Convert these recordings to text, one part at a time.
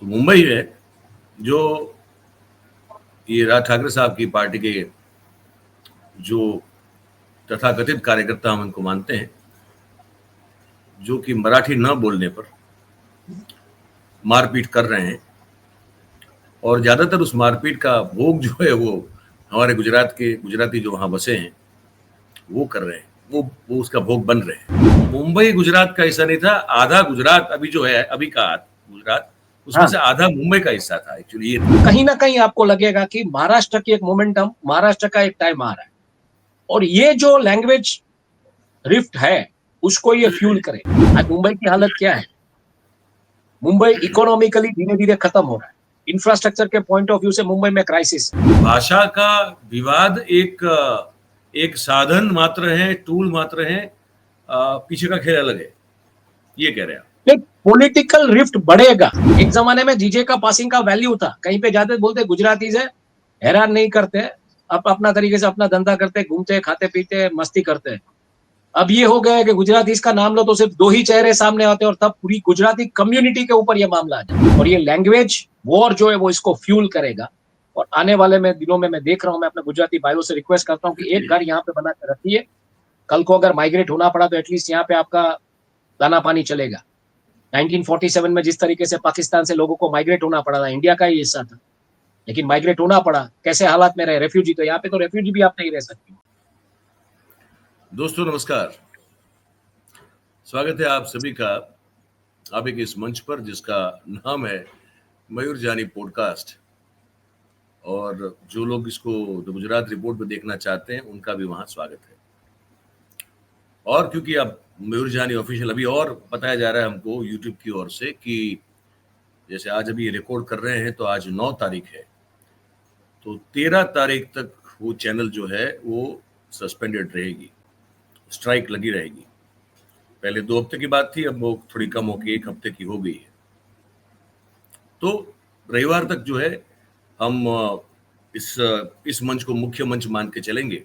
तो मुंबई में जो ये राज ठाकरे साहब की पार्टी के जो तथाकथित कार्यकर्ता हम इनको मानते हैं, जो कि मराठी न बोलने पर मारपीट कर रहे हैं और ज्यादातर उस मारपीट का भोग जो है वो हमारे गुजरात के गुजराती जो वहां बसे हैं वो कर रहे हैं। वो उसका भोग बन रहे हैं। मुंबई गुजरात का हिस्सा नहीं था, आधा गुजरात अभी जो है अभी का गुजरात उसमें से आधा मुंबई का हिस्सा था। एक्चुअली ये कहीं ना कहीं आपको लगेगा कि महाराष्ट्र की एक मोमेंटम, महाराष्ट्र का एक टाइम आ रहा है और ये जो लैंग्वेज रिफ्ट है उसको ये फ्यूल करे। आज मुंबई की हालत क्या है? मुंबई इकोनॉमिकली धीरे धीरे खत्म हो रहा है। इंफ्रास्ट्रक्चर के पॉइंट ऑफ व्यू से मुंबई में क्राइसिस है। भाषा का विवाद एक साधन मात्र है, टूल मात्र है, पीछे का खेल अलग है, ये कह रहे हैं। पॉलिटिकल रिफ्ट बढ़ेगा। एक जमाने में जीजे का पासिंग का वैल्यू था, कहीं पे जाते बोलते गुजराती से हैरान नहीं करते, अब अपना तरीके से अपना धंधा करते, घूमते खाते पीते मस्ती करते। अब ये हो गया कि गुजराती इसका नाम लो तो सिर्फ दो ही चेहरे सामने आते हैं और तब पूरी गुजराती कम्युनिटी के ऊपर ये मामला आ जाए। और ये लैंग्वेज वॉर जो है वो इसको फ्यूल करेगा। और आने वाले में दिनों में मैं देख रहा हूँ, मैं अपने गुजराती भाइयों से रिक्वेस्ट करता हूँ कि एक घर यहाँ पे बना के रखिए। कल को अगर माइग्रेट होना पड़ा तो एटलीस्ट यहाँ पे आपका दाना पानी चलेगा। 1947 में जिस तरीके से पाकिस्तान से लोगों को माइग्रेट होना पड़ा था, इंडिया का ही हिस्सा था, लेकिन माइग्रेट होना पड़ा, कैसे हालात में रहे रेफ्यूजी, तो यहाँ पे तो रेफ्यूजी भी आप नहीं रह सकते। दोस्तों नमस्कार, स्वागत है आप सभी का आप एक इस मंच पर जिसका नाम है मयूर जानी पॉडकास्ट। और जो लोग इसको द गुजरात रिपोर्ट में देखना चाहते हैं उनका भी वहां स्वागत है। और क्योंकि अब मयूर जानी ऑफिशियल अभी और बताया जा रहा है हमको यूट्यूब की ओर से कि जैसे आज अभी रिकॉर्ड कर रहे हैं तो आज 9 तारीख है, तो 13 तारीख तक वो चैनल जो है वो सस्पेंडेड रहेगी, स्ट्राइक लगी रहेगी। पहले 2 हफ्ते की बात थी, अब वो थोड़ी कम होकर 1 हफ्ते की हो गई है। तो रविवार तक जो है हम इस मंच को मुख्य मंच मान के चलेंगे।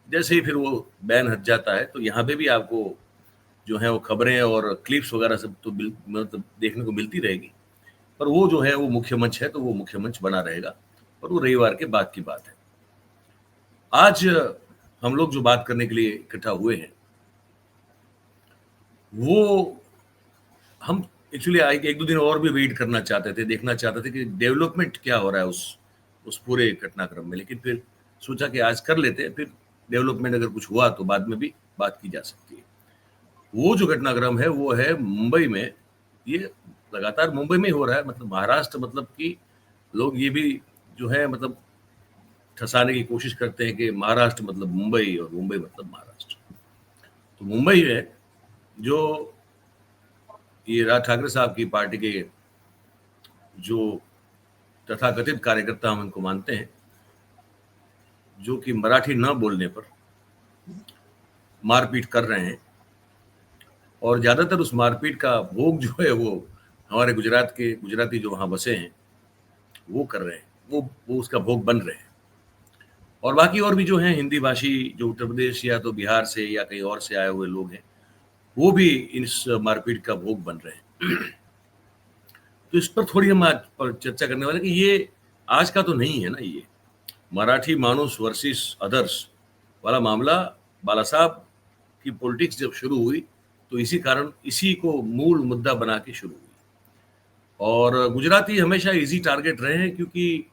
जैसे ही फिर वो बैन हट जाता है तो यहाँ पे भी आपको जो है वो खबरें और क्लिप्स वगैरह सब तो मतलब देखने को मिलती रहेगी, पर वो जो है वो मुख्य मंच है तो वो मुख्य मंच बना रहेगा। और वो रविवार के बाद की बात है। आज हम लोग जो बात करने के लिए इकट्ठा हुए हैं वो हम एक्चुअली एक दो दिन और भी वेट करना चाहते थे, देखना चाहते थे कि डेवलपमेंट क्या हो रहा है उस पूरे घटनाक्रम में, लेकिन फिर सोचा कि आज कर लेते हैं, फिर डेवलपमेंट अगर कुछ हुआ तो बाद में भी बात की जा सकती है। वो जो घटनाक्रम है वो है मुंबई में। ये लगातार मुंबई में ही हो रहा है, मतलब महाराष्ट्र, मतलब कि लोग ये भी जो है मतलब ठसाने की कोशिश करते हैं कि महाराष्ट्र मतलब मुंबई और मुंबई मतलब महाराष्ट्र। तो मुंबई में जो ये राज ठाकरे साहब की पार्टी के जो तथाकथित कार्यकर्ता हम इनको मानते हैं, जो कि मराठी न बोलने पर मारपीट कर रहे हैं और ज्यादातर उस मारपीट का भोग जो है वो हमारे गुजरात के गुजराती जो वहां बसे हैं वो कर रहे हैं। वो उसका भोग बन रहे हैं। और बाकी और भी जो हैं हिंदी भाषी, जो उत्तर प्रदेश या तो बिहार से या कहीं और से आए हुए लोग हैं, वो भी इस मारपीट का भोग बन रहे हैं। तो इस पर थोड़ी हम आज पर चर्चा करने वाले कि ये आज का तो नहीं है ना, ये मराठी मानुस वर्सेस अदर्स वाला मामला बाला साहब की पॉलिटिक्स जब शुरू हुई तो इसी कारण इसी को मूल मुद्दा बना के शुरू हुई। और गुजराती हमेशा इजी टारगेट रहे हैं क्योंकि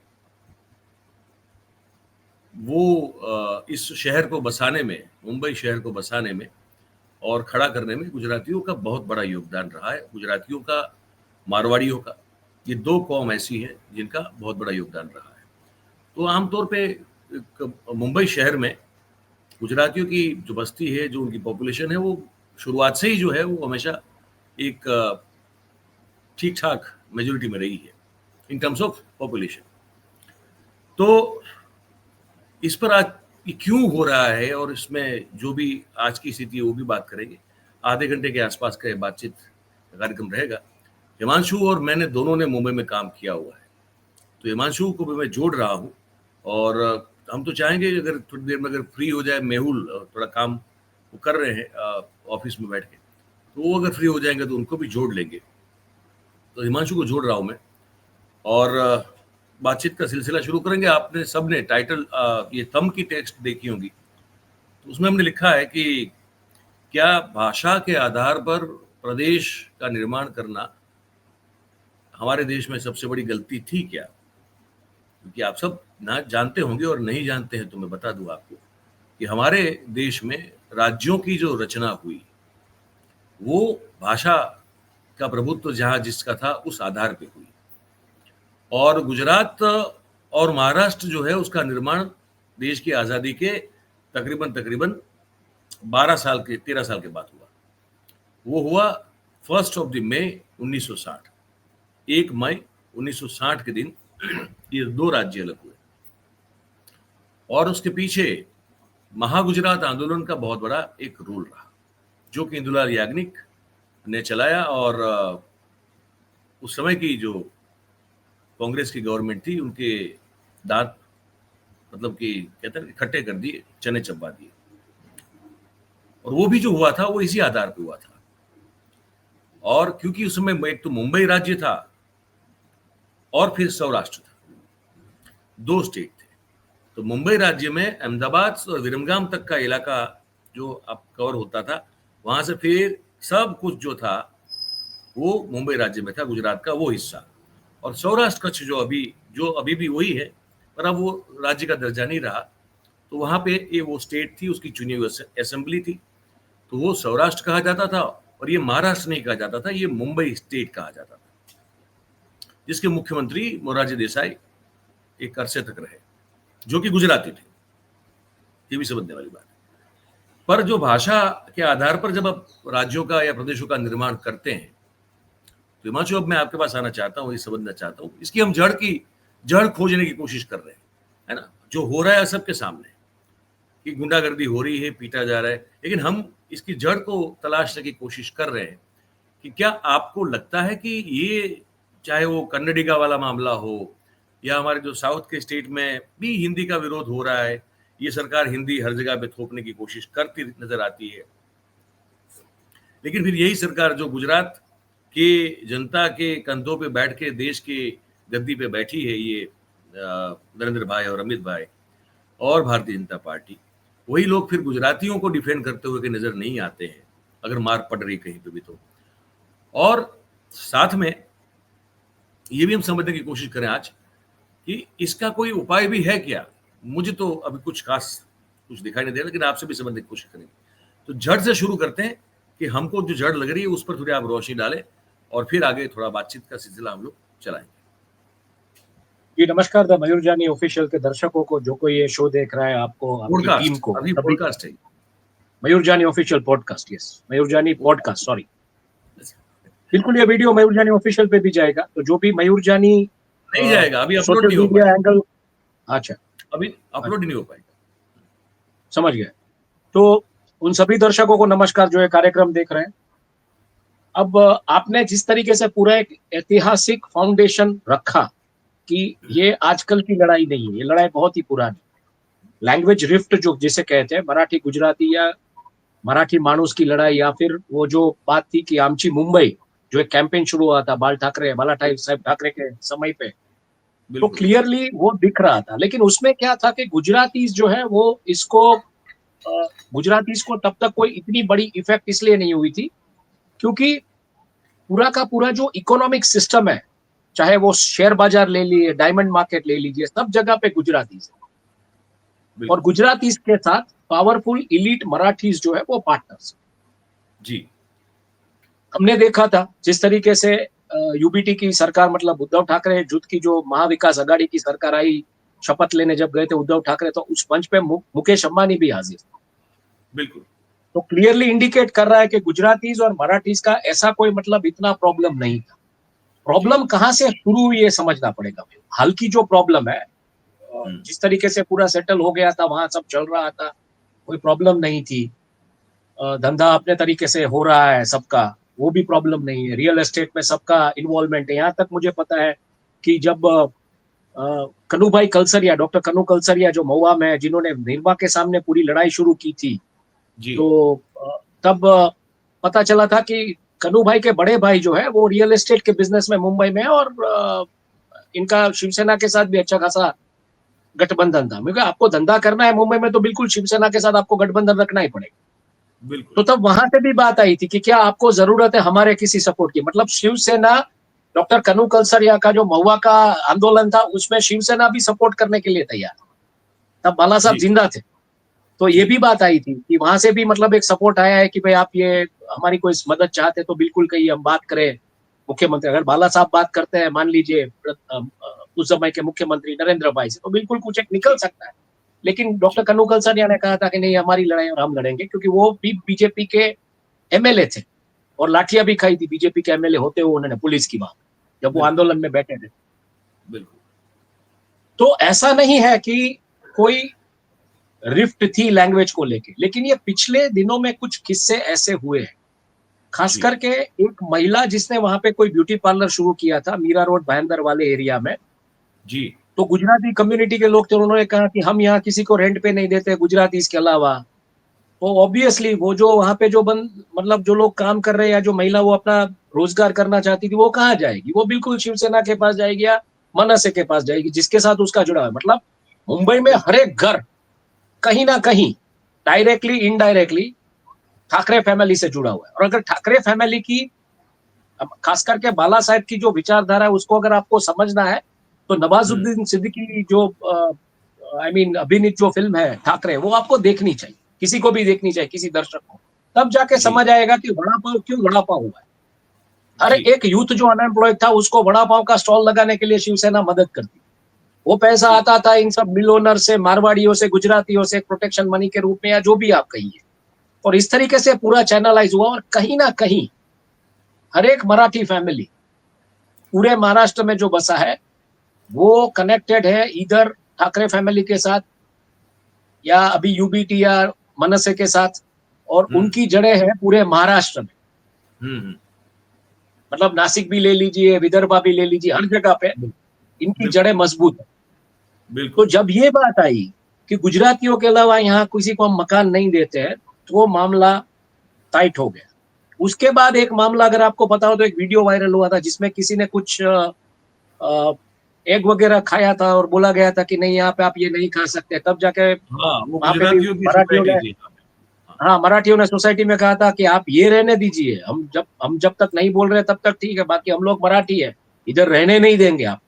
वो इस शहर को बसाने में, मुंबई शहर को बसाने में और खड़ा करने में गुजरातियों का बहुत बड़ा योगदान रहा है। गुजरातियों का, मारवाड़ियों का, ये 2 कौम ऐसी है जिनका बहुत बड़ा योगदान रहा है। तो आमतौर पे मुंबई शहर में गुजरातियों की जो बस्ती है, जो उनकी पॉपुलेशन है, वो शुरुआत से ही जो है वो हमेशा एक ठीक ठाक मेजोरिटी में रही है इन टर्म्स ऑफ पॉपुलेशन। तो इस पर आज ये क्यों हो रहा है और इसमें जो भी आज की स्थिति है वो भी बात करेंगे। आधे घंटे के आसपास का बातचीत कार्यक्रम रहेगा। हिमांशु और मैंने दोनों ने मुंबई में काम किया हुआ है, तो हिमांशु को भी मैं जोड़ रहा हूँ। और हम तो चाहेंगे अगर थोड़ी देर में अगर फ्री हो जाए मेहुल, थोड़ा काम वो कर रहे हैं ऑफिस में बैठ के, तो वो अगर फ्री हो जाएंगे तो उनको भी जोड़ लेंगे। तो हिमांशु को जोड़ रहा हूँ मैं। और बातचीत का सिलसिला शुरू करेंगे। आपने सबने टाइटल ये थंब की टेक्स्ट देखी होगी, तो उसमें हमने लिखा है कि क्या भाषा के आधार पर प्रदेश का निर्माण करना हमारे देश में सबसे बड़ी गलती थी क्या? क्योंकि आप सब ना जानते होंगे, और नहीं जानते हैं तो मैं बता दूं आपको कि हमारे देश में राज्यों की जो रचना हुई वो भाषा का प्रभुत्व जहां जिसका था उस आधार पे हुई, और गुजरात और महाराष्ट्र जो है उसका निर्माण देश की आजादी के तकरीबन तकरीबन 12 साल के 13 साल के बाद हुआ। वो हुआ 1 मई 1960, 1 मई 1960 के दिन ये दो राज्य अलग हुए। और उसके पीछे महागुजरात आंदोलन का बहुत बड़ा एक रोल रहा, जो कि इंदुलाल याग्निक ने चलाया, और उस समय की जो कांग्रेस की गवर्नमेंट थी उनके दांत मतलब कि कहते हैं खट्टे कर दिए, चने चबा दिए। और वो भी जो हुआ था वो इसी आधार पे हुआ था। और क्योंकि उस समय एक तो मुंबई राज्य था और फिर सौराष्ट्र था, दो स्टेट थे। तो मुंबई राज्य में अहमदाबाद और विरमगाम तक का इलाका जो अब कवर होता था, वहां से फिर सब कुछ जो था वो मुंबई राज्य में था, गुजरात का वो हिस्सा। और सौराष्ट्र कच्छ जो अभी भी वही है, पर अब वो राज्य का दर्जा नहीं रहा। तो वहां पे ये वो स्टेट थी, उसकी चुनी हुई असेंबली थी, तो वो सौराष्ट्र कहा जाता था। और ये महाराष्ट्र नहीं कहा जाता था, ये मुंबई स्टेट कहा जाता था, जिसके मुख्यमंत्री मोरारजी देसाई एक अरसे तक रहे, जो कि गुजराती थे। ये भी समझने वाली बात है। पर जो भाषा के आधार पर जब आप राज्यों का या प्रदेशों का निर्माण करते हैं, तो हिमांशु अब मैं आपके पास आना चाहता हूँ, ये समझना चाहता हूँ, इसकी हम जड़ खोजने की कोशिश कर रहे हैं, है ना। जो हो रहा है सबके सामने कि गुंडागर्दी हो रही है, पीटा जा रहा है, लेकिन हम इसकी जड़ को तलाशने की कोशिश कर रहे हैं कि क्या आपको लगता है कि ये, चाहे वो कन्नडिगा वाला मामला हो या हमारे जो साउथ के स्टेट में भी हिंदी का विरोध हो रहा है, ये सरकार हिंदी हर जगह पे थोपने की कोशिश करती नजर आती है, लेकिन फिर यही सरकार जो गुजरात के जनता के कंधों पे बैठ के देश के गद्दी पे बैठी है, ये नरेंद्र भाई और अमित भाई और भारतीय जनता पार्टी, वही लोग फिर गुजरातियों को डिफेंड करते हुए नजर नहीं आते हैं, अगर मार पड़ रही कहीं पे भी तो। और साथ में ये भी हम समझने की कोशिश करें आज कि इसका कोई उपाय भी है क्या। मुझे तो अभी कुछ खास कुछ दिखाई नहीं दे रहा, लेकिन आपसे भी समझने की कोशिश करेंगे। तो जड़ से शुरू करते हैं कि हमको जो जड़ लग रही है उस पर थोड़ी आप रोशनी डालें, और फिर आगे थोड़ा बातचीत का सिलसिला हम लोग चलाएंगे। जी नमस्कार द मयूर जानी ऑफिशियल के दर्शकों को, जो कोई ये शो देख रहा है, आपको, आपकी टीम को, अभी पॉडकास्ट है मयूर जानी ऑफिशियल पॉडकास्ट, यस मयूर जानी पॉडकास्ट, सॉरी। बिल्कुल, ये वीडियो मयूर जानी ऑफिशियल पे भी जाएगा, तो जो भी मयूर जानी नहीं जाएगा, अभी अपलोड नहीं हो पाएगा एंगल, अच्छा अभी अपलोड नहीं हो पाएगा, समझ गए। तो उन सभी दर्शकों को नमस्कार जो है कार्यक्रम देख रहे हैं। अब आपने जिस तरीके से पूरा एक ऐतिहासिक फाउंडेशन रखा कि ये आजकल की लड़ाई नहीं है, ये लड़ाई बहुत ही पुरानी, लैंग्वेज रिफ्ट जो जिसे कहते हैं, मराठी गुजराती या मराठी माणूस की लड़ाई, या फिर वो जो बात थी कि आमची मुंबई, जो एक कैंपेन शुरू हुआ था बालासाहेब साहब ठाकरे के समय पे, तो क्लियरली वो दिख रहा था। लेकिन उसमें क्या था कि गुजरातीज जो है वो इसको गुजरातीज को तब तक कोई इतनी बड़ी इफेक्ट इसलिए नहीं हुई थी क्योंकि पूरा का पूरा जो इकोनॉमिक सिस्टम है, चाहे वो शेयर बाजार ले लीजिए, डायमंड मार्केट ले लीजिए, सब जगह पे गुजरातीज है, और गुजरातीज के साथ पावरफुल इलीट मराठीज जो है वो पार्टनर्स जी। हमने देखा था जिस तरीके से यूबीटी की सरकार, मतलब उद्धव ठाकरे जुट की जो महाविकास आघाड़ी की सरकार आई, शपथ लेने जब गए थे उद्धव ठाकरे, तो उस मंच पे मुकेश अंबानी भी हाजिर थे। बिल्कुल, तो क्लियरली इंडिकेट कर रहा है कि गुजरातीज और मराठीज का ऐसा कोई मतलब इतना प्रॉब्लम नहीं था। प्रॉब्लम कहां से शुरू हुई ये समझना पड़ेगा। हाल की जो प्रॉब्लम है, जिस तरीके से पूरा सेटल हो गया था, वहां सब चल रहा था, कोई प्रॉब्लम नहीं थी, धंधा अपने तरीके से हो रहा है सबका, वो भी प्रॉब्लम नहीं है, रियल एस्टेट में सबका इन्वॉल्वमेंट है। यहाँ तक मुझे पता है कि जब कन्हूभाई कलसरिया, डॉक्टर कन्हू कलसरिया जो महुआ में है, जिन्होंने निर्मा के सामने पूरी लड़ाई शुरू की थी, तो तब पता चला था कि कन्हू भाई के बड़े भाई जो है वो रियल एस्टेट के बिजनेस में मुंबई में, और इनका शिवसेना के साथ भी अच्छा खासा गठबंधन था। क्योंकि आपको धंधा करना है मुंबई में तो बिल्कुल शिवसेना के साथ आपको गठबंधन रखना ही पड़ेगा। तो बिल्कुल। तब वहां से भी बात आई थी कि क्या आपको जरूरत है हमारे किसी सपोर्ट की, मतलब शिवसेना, डॉक्टर कनू कलसरिया का जो महुआ का आंदोलन था उसमें शिवसेना भी सपोर्ट करने के लिए तैयार, तब बाला साहब जी, जिंदा थे। तो ये जी, भी बात आई थी कि वहां से भी मतलब एक सपोर्ट आया है कि भाई आप ये हमारी कोई मदद चाहते तो बिल्कुल कहिए, हम बात करें मुख्यमंत्री, अगर बाला साहब बात करते हैं मान लीजिए उस समय के मुख्यमंत्री नरेंद्र भाई से, तो बिल्कुल कुछ एक निकल जी, सकता है। लेकिन डॉक्टर जी, कनू कलसरिया ने कहा था कि नहीं, हमारी लड़ाई और हम लड़ेंगे, क्योंकि वो भी बीजेपी के एमएलए थे और लाठियां भी खाई थी बीजेपी के एमएलए होते हुए उन्होंने पुलिस की वहां, जब वो बिल्कुल, आंदोलन में बैठे थे। बिल्कुल। तो ऐसा नहीं है कि कोई रिफ्ट थी लैंग्वेज को लेके, लेकिन ये पिछले दिनों में कुछ किस्से ऐसे हुए हैं, खास जी, करके एक महिला जिसने वहां पे कोई ब्यूटी पार्लर शुरू किया था मीरा रोड भाईंदर वाले एरिया में। जी। तो गुजराती कम्युनिटी के लोग थे, उन्होंने कहा कि हम यहाँ किसी को रेंट पे नहीं देते गुजराती के अलावा। तो ऑब्वियसली वो जो वहां पे जो बंद मतलब जो लोग काम कर रहे हैं या जो महिला वो अपना रोजगार करना चाहती थी, वो कहाँ जाएगी? वो बिल्कुल शिवसेना के पास जाएगी या मनसे के पास जाएगी, जिसके साथ उसका जुड़ा है। मतलब मुंबई में हर बिल्कुल। एक घर कहीं ना कहीं डायरेक्टली इनडायरेक्टली ठाकरे फैमिली से जुड़ा हुआ है। और अगर ठाकरे फैमिली की, खास करके बाला साहेब की जो विचारधारा है उसको अगर आपको समझना है, तो हुँ, नवाजुद्दीन सिद्दीकी जो अभिनीत जो फिल्म है ठाकरे, वो आपको देखनी चाहिए, किसी को भी देखनी चाहिए, किसी दर्शक को। तब जाके जी, समझ आएगा कि वड़ा पाव क्यों वड़ा पाव हुआ है। अरे जी, एक यूथ जो अनएम्प्लॉयड था उसको वड़ा पाव का स्टॉल लगाने के लिए शिवसेना मदद करती, वो पैसा जी, आता था इन सब मिल ओनर से, मारवाड़ियों से, गुजरातियों से, प्रोटेक्शन मनी के रूप में या जो भी आप कहिए। और इस तरीके से पूरा चैनलाइज हुआ, और कहीं ना कहीं हर एक मराठी फैमिली पूरे महाराष्ट्र में जो बसा है वो कनेक्टेड है इधर ठाकरे फैमिली के साथ या अभी यूबीटी या मनसे के साथ, और हुँ, उनकी जड़ें हैं पूरे महाराष्ट्र में। हुँ, हुँ। मतलब नासिक भी ले लीजिए, विदर्भा भी ले लीजिए, हर जगह पे बिल इनकी बिल्कुल, जड़ें मजबूत है। तो बिल्कुल। जब ये बात आई कि गुजरातियों के अलावा यहाँ किसी को हम मकान नहीं देते हैं, तो वो मामला टाइट हो गया। उसके बाद एक मामला अगर आपको पता हो तो एक वीडियो वायरल हुआ था जिसमें किसी ने कुछ एग वगैरह खाया था और बोला गया था कि नहीं यहाँ पे आप ये नहीं खा सकते। तब जाके हाँ, वो वहां पे भी गुजरातियों की मराठियों सोसाइटी ने, थी यहाँ पे। हाँ, हाँ मराठियों ने सोसाइटी में कहा था कि आप ये रहने दीजिए, हम जब तक नहीं बोल रहे तब तक ठीक है, बाकी हम लोग मराठी है, इधर रहने नहीं देंगे आप।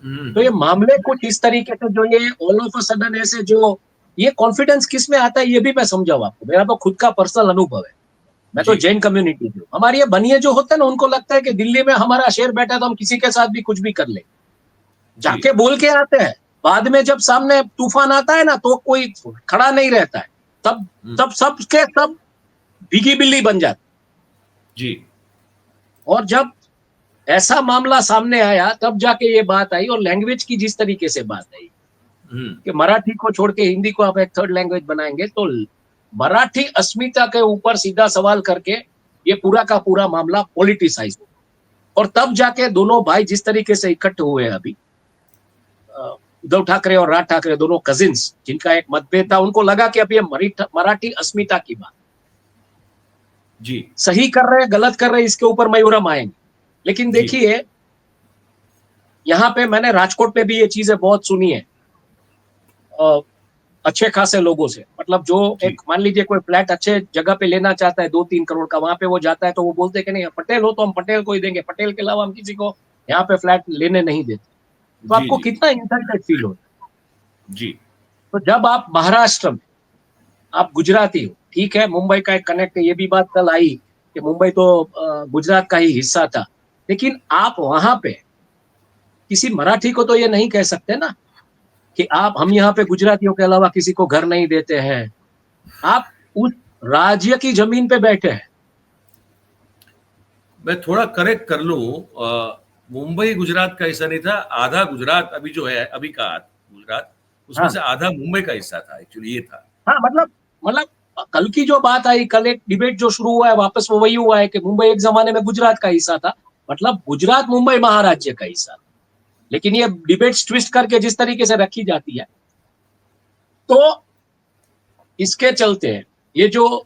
हुँ, तो ये हुँ। मामले कुछ इस तरीके से जो ये ऑल ऑफ अ सडन ऐसे जो ये कॉन्फिडेंस किस में आता है ये भी मैं समझाऊं आपको, मेरा तो खुद का पर्सनल अनुभव है। मैं तो जी, जैन कम्युनिटी हूँ, हमारी ये बनिए जो होते हैं ना उनको लगता है कि दिल्ली में हमारा शेर बैठा है तो हम किसी के साथ भी कुछ भी कर ले, जी। जाके बोल के आते हैं। बाद में जब सामने तूफान आता है ना तो कोई खड़ा नहीं रहता है, तब हुँ, तब सब के सब भीगी बिल्ली बन जाते। जी। और जब ऐसा मामला सामने आया तब जाके ये बात आई, और लैंग्वेज की जिस तरीके से बात आई हुँ, कि मराठी को छोड़ के हिंदी को आप एक थर्ड लैंग्वेज बनाएंगे, तो मराठी अस्मिता के ऊपर सीधा सवाल करके ये पूरा का पूरा मामला पॉलिटिसाइज हो। और तब जाके दोनों भाई जिस तरीके से इकट्ठे हुए हैं अभी, उद्धव ठाकरे और राज ठाकरे दोनों कजिन्स जिनका एक मतभेद था, उनको लगा कि अब ये मराठी अस्मिता की बात जी, सही कर रहे हैं गलत कर रहे हैं इसके ऊपर मयूरम आएंगे। लेकिन जी, देखिए यहाँ पे मैंने राजकोट में भी ये चीजें बहुत सुनी है अच्छे खासे लोगों से, मतलब जो जी, एक मान लीजिए कोई फ्लैट अच्छे जगह पे लेना चाहता है 2-3 करोड़ का, वहां पे वो जाता है तो वो बोलते हैं कि नहीं पटेल हो तो हम पटेल को ही देंगे, पटेल के अलावा हम किसी को यहाँ पे फ्लैट लेने नहीं देते। तो जी, आपको जी, कितना इंसल्टेड फील होता जी, है। तो जब आप महाराष्ट्र में, आप गुजराती हो, ठीक है मुंबई का एक कनेक्ट है, ये भी बात कल आई कि मुंबई तो गुजरात का ही हिस्सा था, लेकिन आप वहां पे किसी मराठी को तो ये नहीं कह सकते ना कि आप हम यहाँ पे गुजरातियों के अलावा किसी को घर नहीं देते हैं। आप उस राज्य की जमीन पे बैठे हैं। मैं थोड़ा करेक्ट कर लूँ मुंबई गुजरात का हिस्सा नहीं था, आधा गुजरात अभी जो है, अभी का गुजरात, उसमें हाँ से आधा मुंबई का हिस्सा था एक्चुअली ये था। हाँ, मतलब कल की जो बात आई, कल एक डिबेट जो शुरू हुआ है वापस वो वही हुआ है कि मुंबई एक जमाने में गुजरात का हिस्सा था, मतलब गुजरात मुंबई महाराज्य का हिस्सा था। लेकिन ये डिबेट ट्विस्ट करके जिस तरीके से रखी जाती है, तो इसके चलते ये जो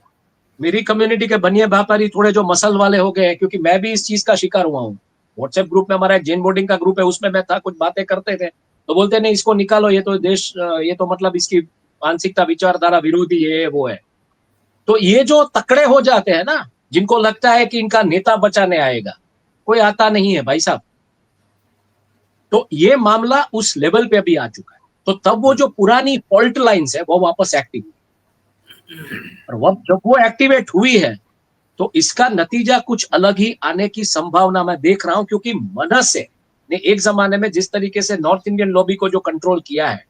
मेरी कम्युनिटी के बनिए व्यापारी थोड़े जो मसल वाले हो गए हैं, क्योंकि मैं भी इस चीज का शिकार हुआ हूँ, व्हाट्सएप ग्रुप में हमारा एक जैन बोर्डिंग का ग्रुप है, उसमें मैं था, कुछ बातें करते थे तो बोलते नहीं इसको निकालो, ये तो देश, ये तो मतलब इसकी मानसिकता विचारधारा विरोधी है, वो है। तो ये जो तकड़े हो जाते हैं ना, जिनको लगता है कि इनका नेता बचाने आएगा, कोई आता नहीं है भाई साहब। तो ये मामला उस लेवल पे अभी आ चुका है। तो तब वो जो पुरानी फॉल्ट लाइंस है वो वापस एक्टिव, और वो जब वो एक्टिवेट हुई है तो इसका नतीजा कुछ अलग ही आने की संभावना मैं देख रहा हूं, क्योंकि मनसे ने एक जमाने में जिस तरीके से नॉर्थ इंडियन लॉबी को जो कंट्रोल किया है,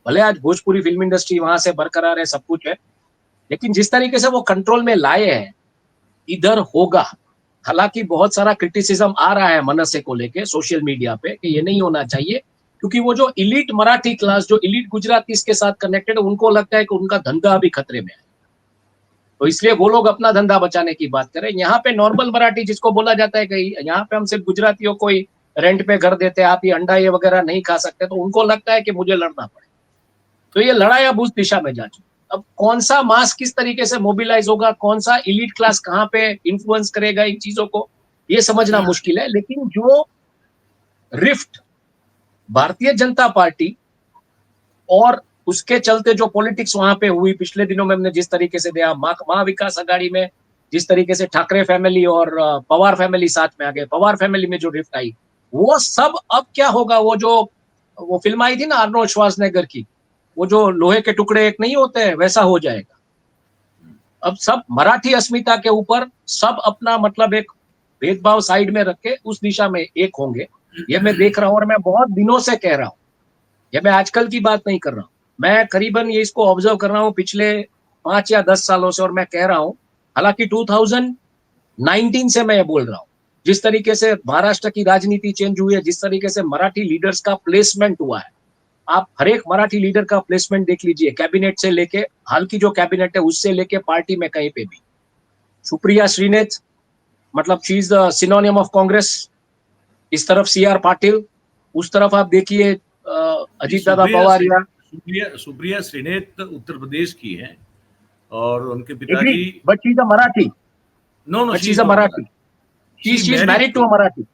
भले आज भोजपुरी फिल्म इंडस्ट्री वहां से बरकरार है, सब कुछ है, लेकिन जिस तरीके से वो कंट्रोल में लाए हैं, इधर होगा। हालांकि बहुत सारा क्रिटिसिज्म आ रहा है मनसे को लेके सोशल मीडिया पे कि ये नहीं होना चाहिए, क्योंकि वो जो इलीट मराठी क्लास, जो इलीट गुजराती के साथ कनेक्टेड है, उनको लगता है कि उनका धंधा अभी खतरे में है, तो इसलिए वो लोग अपना धंधा बचाने की बात करें। यहाँ पे नॉर्मल मराठी जिसको बोला जाता है कि यहाँ पे हम सिर्फ गुजरातियों को ही रेंट पे घर देते हैं, आप ये अंडा ये वगैरह नहीं खा सकते, तो उनको लगता है कि मुझे लड़ना पड़े। तो ये लड़ाई अब उस दिशा में जा चुकी। अब कौन सा मास किस तरीके से मोबिलाइज होगा, कौन सा इलीट क्लास कहाँ पे इन्फ्लुएंस करेगा इन चीजों को, ये समझना मुश्किल है। लेकिन जो रिफ्ट भारतीय जनता पार्टी और उसके चलते जो पॉलिटिक्स वहां पे हुई पिछले दिनों में, हमने जिस तरीके से देखा महाविकास आघाड़ी में, जिस तरीके से ठाकरे फैमिली और पवार फैमिली साथ में आ गए, पवार फैमिली में जो रिफ्ट आई, वो सब अब क्या होगा, वो जो वो फिल्म आई थी ना आर्नोल्ड श्वार्ज़नेगर की, वो जो लोहे के टुकड़े एक नहीं होते हैं, वैसा हो जाएगा। अब सब मराठी अस्मिता के ऊपर सब अपना मतलब एक भेदभाव साइड में रख के उस दिशा में एक होंगे, ये मैं देख रहा हूं, और मैं बहुत दिनों से कह रहा हूं, ये मैं आजकल की बात नहीं कर रहा हूं, मैं करीबन ये इसको ऑब्जर्व कर रहा हूं पिछले 5 या 10 सालों से, और मैं कह रहा हूं, हालांकि 2019 से मैं ये बोल रहा हूं, जिस तरीके से महाराष्ट्र की राजनीति चेंज हुई है, जिस तरीके से मराठी लीडर्स का प्लेसमेंट हुआ है, आप हर एक मराठी लीडर का प्लेसमेंट देख लीजिए, कैबिनेट से लेके, हाल की जो कैबिनेट है उससे लेके पार्टी में कहीं पे भी। सुप्रिया श्रीनेत, मतलब she is the सिनोनियम of Congress. इस तरफ सीआर पाटिल, उस तरफ आप देखिए अजीत दादा पवार या सुप्रिया श्रीनेत उत्तर प्रदेश की है, और उनके पिताजी, but she is a Marathi. No she is a Marathi, she is married to a Marathi,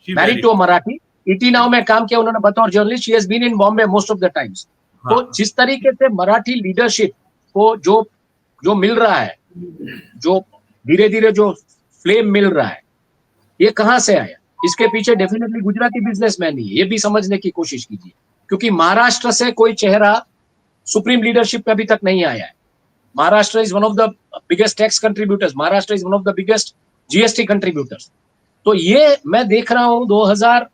married to a Marathi. ET now में काम किया उन्होंने बतौर journalist, she has been in Bombay most of the times. तो जिस तरीके से मराठी लीडरशिप को जो जो मिल रहा है, जो धीरे धीरे जो फ्लेम मिल रहा है, ये कहां से आया? इसके पीछे डेफिनेटली गुजराती बिजनेसमैन ही है, ये भी समझने की कोशिश कीजिए, क्योंकि महाराष्ट्र से कोई चेहरा सुप्रीम लीडरशिप में अभी तक नहीं आया है। Maharashtra is one of the biggest tax contributors, Maharashtra is one of the biggest GST contributors. तो ये मैं देख रहा हूं 2000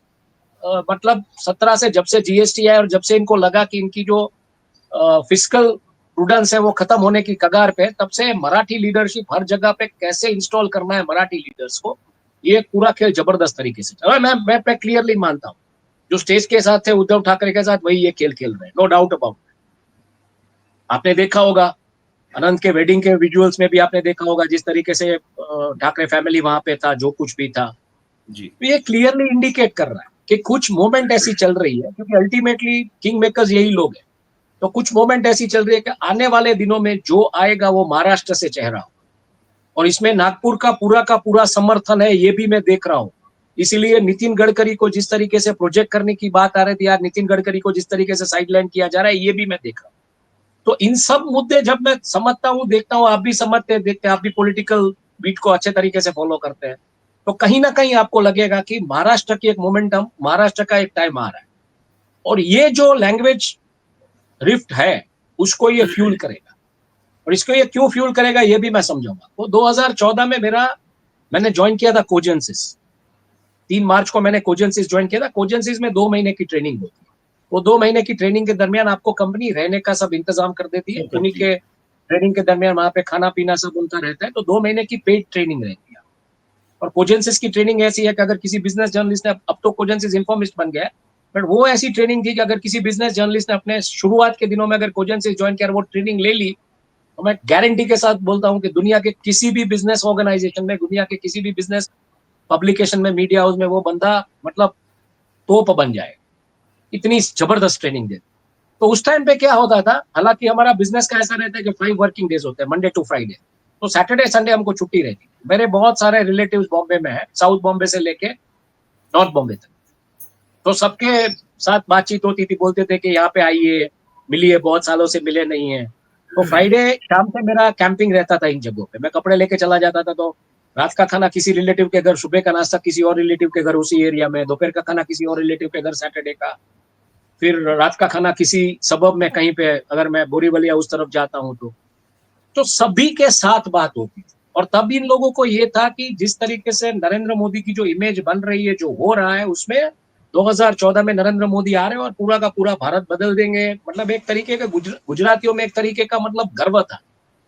मतलब 17 से, जब से जीएसटी आया और जब से इनको लगा कि इनकी जो फिस्कल प्रूडेंस है वो खत्म होने की कगार पे, तब से मराठी लीडरशिप हर जगह पे कैसे इंस्टॉल करना है मराठी लीडर्स को, ये पूरा खेल जबरदस्त तरीके से चला। मैं क्लियरली मानता हूँ, जो स्टेज के साथ थे उद्धव ठाकरे के साथ, वही ये खेल खेल रहे हैं, नो डाउट अबाउट। आपने देखा होगा अनंत के वेडिंग के विजुअल्स में भी आपने देखा होगा जिस तरीके से ठाकरे फैमिली वहां पे था, जो कुछ भी था जी, तो ये क्लियरली इंडिकेट कर रहा है कि कुछ मोमेंट ऐसी चल रही है, क्योंकि अल्टीमेटली किंग मेकर्स यही लोग हैं। तो कुछ मोमेंट ऐसी चल रही है कि आने वाले दिनों में जो आएगा वो महाराष्ट्र से चेहरा हो, और इसमें नागपुर का पूरा समर्थन है, ये भी मैं देख रहा हूँ। इसीलिए नितिन गडकरी को जिस तरीके से प्रोजेक्ट करने की बात आ रही थी यार, नितिन गडकरी को जिस तरीके से साइडलाइन किया जा रहा है, ये भी मैं देख रहा हूँ। तो इन सब मुद्दे जब मैं समझता हूँ, देखता हूँ, आप भी समझते हैं, देखते हैं, आप भी पॉलिटिकल बीट को अच्छे तरीके से फॉलो करते हैं, तो कहीं ना कहीं आपको लगेगा कि महाराष्ट्र की एक मोमेंटम, महाराष्ट्र का एक टाइम आ रहा है, और ये जो लैंग्वेज रिफ्ट है उसको ये फ्यूल करेगा। और इसको ये क्यों फ्यूल करेगा ये भी मैं समझाऊंगा। तो 2014 में मैंने ज्वाइन किया था कोजेंसिस, 3 मार्च को मैंने कोजेंसिस ज्वाइन किया था। कोजेंसिस में 2 महीने की ट्रेनिंग होती है। वो 2 महीने की ट्रेनिंग के दरमियान आपको कंपनी रहने का सब इंतजाम कर देती है, उन्हीं के ट्रेनिंग के दरमियान वहां पे खाना पीना सब उनका रहता है। तो 2 महीने की पेड ट्रेनिंग रहती है। और कोजेंसिस की ट्रेनिंग ऐसी है कि अगर किसी बिजनेस जर्नलिस्ट ने, अब तो कोजेंसिस इन्फॉर्मिस्ट बन गया है, बट वो ऐसी ट्रेनिंग थी कि अगर किसी बिजनेस जर्नलिस्ट ने अपने शुरुआत के दिनों में अगर कोजेंसिस ज्वाइन किया, वो ट्रेनिंग ले ली, तो मैं गारंटी के साथ बोलता हूं कि दुनिया के किसी भी बिजनेस ऑर्गेनाइजेशन में, दुनिया के किसी भी बिजनेस पब्लिकेशन में, मीडिया हाउस में वो बंदा मतलब तोप बन जाए, इतनी जबरदस्त ट्रेनिंग देते। तो उस टाइम पे क्या होता था, हालांकि हमारा बिजनेस का ऐसा रहता है कि 5 वर्किंग डेज होते हैं, मंडे टू फ्राइडे, तो सैटरडे संडे हमको छुट्टी रहती है। मेरे बहुत सारे रिलेटिव्स बॉम्बे में है, साउथ बॉम्बे से लेके नॉर्थ बॉम्बे तक। तो सबके साथ बातचीत होती थी, बोलते थे कि यहाँ पे आइए, मिलिए, बहुत सालों से मिले नहीं है। तो फ्राइडे शाम से मेरा कैंपिंग रहता था इन जगहों पे, मैं कपड़े लेके चला जाता था, तो रात का खाना किसी रिलेटिव के घर, सुबह का नाश्ता किसी और रिलेटिव के घर उसी एरिया में, दोपहर का खाना किसी और रिलेटिव के घर सैटरडे का, फिर रात का खाना किसी सबब में कहीं पे, अगर मैं बोरीवली या उस तरफ जाता हूँ तो सभी के साथ बात होती थी। और तब इन लोगों को ये था कि जिस तरीके से नरेंद्र मोदी की जो इमेज बन रही है, जो हो रहा है, उसमें 2014 में नरेंद्र मोदी आ रहे हैं और पूरा का पूरा भारत बदल देंगे। मतलब एक तरीके का गुजरातियों में एक तरीके का मतलब गर्व था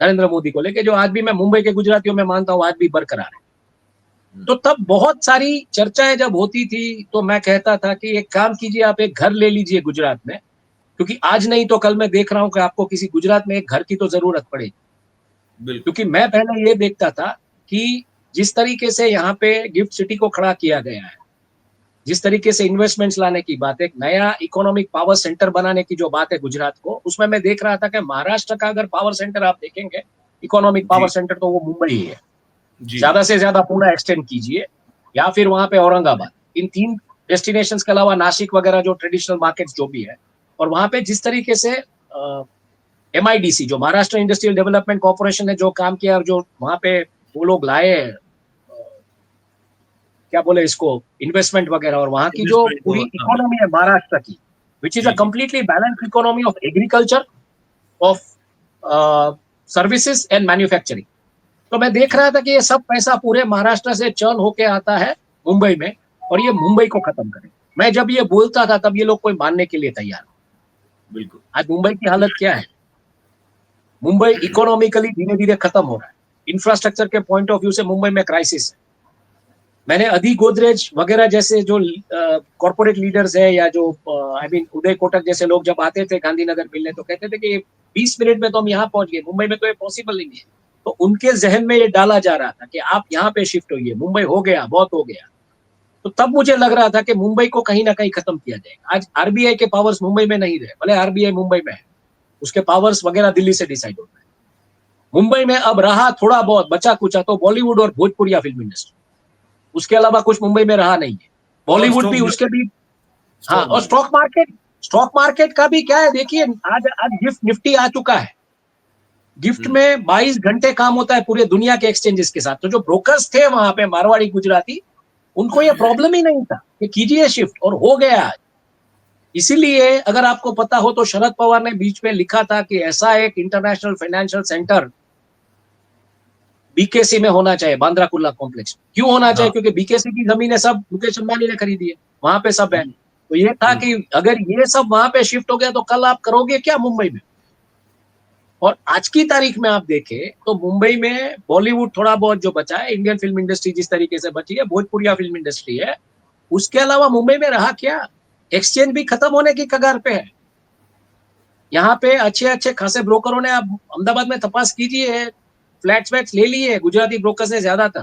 नरेंद्र मोदी को लेके, जो आज भी मैं मुंबई के गुजरातियों में मानता हूँ आज भी बरकरार है। तो तब बहुत सारी चर्चाएं जब होती थी तो मैं कहता था कि एक काम कीजिए, आप एक घर ले लीजिए गुजरात में, क्योंकि आज नहीं तो कल मैं देख रहा हूं कि आपको किसी गुजरात में एक घर की तो जरूरत पड़ेगी। क्योंकि मैं पहले ये देखता था कि जिस तरीके से यहाँ पे गिफ्ट सिटी को खड़ा किया गया है, जिस तरीके से इन्वेस्टमेंट्स लाने की बात, एक नया इकोनॉमिक पावर सेंटर बनाने की जो बात है गुजरात को, उसमें मैं देख रहा था कि महाराष्ट्र का अगर पावर सेंटर आप देखेंगे, इकोनॉमिक पावर जी सेंटर, तो वो मुंबई ही है। जी ज्यादा से ज्यादा पुणे एक्सटेंड कीजिए, या फिर वहां पे औरंगाबाद, इन 3 डेस्टिनेशंस के अलावा नासिक वगैरह जो ट्रेडिशनल मार्केट्स जो भी है, और वहां पे जिस तरीके से MIDC जो महाराष्ट्र इंडस्ट्रियल डेवलपमेंट कॉर्पोरेशन ने जो काम किया, और जो वहां पे वो लोग लाए क्या बोले इसको, इन्वेस्टमेंट वगैरह, और वहां की जो इन्वेस्टमेंट पूरी को, हाँ इकोनॉमी है महाराष्ट्र की, विच इज अ जी जी completely balance economy of agriculture, of services and manufacturing. तो मैं देख जी रहा था कि ये सब पैसा पूरे महाराष्ट्र से चर्न होके आता है मुंबई में, और ये मुंबई को खत्म करे। मैं जब ये बोलता था तब ये लोग कोई मानने के लिए तैयार। बिल्कुल आज मुंबई की हालत क्या है? मुंबई इकोनॉमिकली धीरे धीरे खत्म हो रहा है, इंफ्रास्ट्रक्चर के पॉइंट ऑफ व्यू से मुंबई में क्राइसिस है। मैंने अधि गोदरेज वगैरह जैसे जो कॉर्पोरेट लीडर्स है, या जो आई मीन उदय कोटक जैसे लोग जब आते थे गांधीनगर मिलने, तो कहते थे कि 20 मिनट में तो हम यहाँ पहुंच गए, मुंबई में तो ये पॉसिबल नहीं है। तो उनके जहन में ये डाला जा रहा था कि आप यहाँ पे शिफ्ट होइए, मुंबई हो गया, बहुत हो गया। तो तब मुझे लग रहा था कि मुंबई को कहीं ना कहीं खत्म किया जाएगा। आज RBI के पावर्स मुंबई में नहीं रहे, भले RBI मुंबई में है, उसके पावर्स वगैरह दिल्ली से डिसाइड होता है। मुंबई में अब रहा थोड़ा बहुत बचा कुचा तो बॉलीवुड और भोजपुरिया फिल्म इंडस्ट्री, उसके अलावा कुछ मुंबई में रहा नहीं है। और बॉलीवुड स्टॉक भी, उसके मार्केट, भी। हाँ, स्टॉक और मार्केट स्टॉक मार्केट का भी क्या है, देखिए आज आज गिफ्ट निफ्टी आ चुका है। गिफ्ट में 22 घंटे काम होता है पूरे दुनिया के एक्सचेंजेस के साथ। तो जो ब्रोकर्स थे वहां पे मारवाड़ी गुजराती, उनको ये प्रॉब्लम ही नहीं था कि कीजिए शिफ्ट, और हो गया आज। इसीलिए अगर आपको पता हो तो शरद पवार ने बीच में लिखा था कि ऐसा एक इंटरनेशनल फाइनेंशियल सेंटर BKC में होना चाहिए, बांद्रा कुर्ला कॉम्प्लेक्स। क्यों होना चाहिए? हाँ क्योंकि BKC की जमीनें सब मुकेश अंबानी ने खरीदी है, वहां पे सब है। हम्म, तो ये था हम्म, कि अगर ये सब वहां पे शिफ्ट हो गया तो कल आप करोगे क्या मुंबई में? और आज की तारीख में आप देखें तो मुंबई में बॉलीवुड थोड़ा बहुत जो बचा है, इंडियन फिल्म इंडस्ट्री जिस तरीके से बची है, भोजपुरिया फिल्म इंडस्ट्री है, उसके अलावा मुंबई में रहा क्या? एक्सचेंज भी खत्म होने की कगार पे है। यहाँ पे अच्छे अच्छे खासे ब्रोकरों ने, आप अहमदाबाद में तपास कीजिए, फ्लैट्स वैट्स ले लिए गुजराती ब्रोकर्स ने ज्यादातर।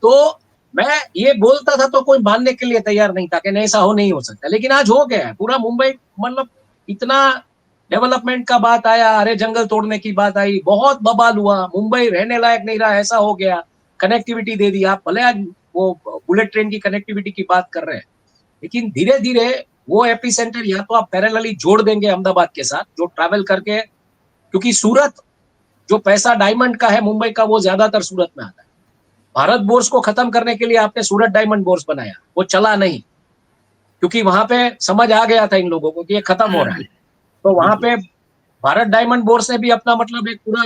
तो मैं ये बोलता था तो कोई मानने के लिए तैयार नहीं था कि नहीं, ऐसा हो नहीं हो सकता, लेकिन आज हो गया है पूरा मुंबई। मतलब इतना डेवलपमेंट का बात आया, अरे जंगल तोड़ने की बात आई, बहुत बवाल हुआ, मुंबई रहने लायक नहीं रहा, ऐसा हो गया, कनेक्टिविटी दे दी। आप भले आज वो बुलेट ट्रेन की कनेक्टिविटी की बात कर रहे हैं, लेकिन धीरे धीरे वो एपी सेंटर या तो आप पैरेलली जोड़ देंगे अहमदाबाद के साथ, जो ट्रैवल करके, क्योंकि सूरत जो पैसा डायमंड का है मुंबई का, वो ज्यादातर सूरत में आता है। भारत बोर्स को खत्म करने के लिए आपने सूरत डायमंड बोर्स बनाया, वो चला नहीं, क्योंकि वहां पे समझ आ गया था इन लोगों को कि ये खत्म हो रहा है। तो वहां बिल्कुल पे भारत डायमंड बोर्स ने भी अपना मतलब एक पूरा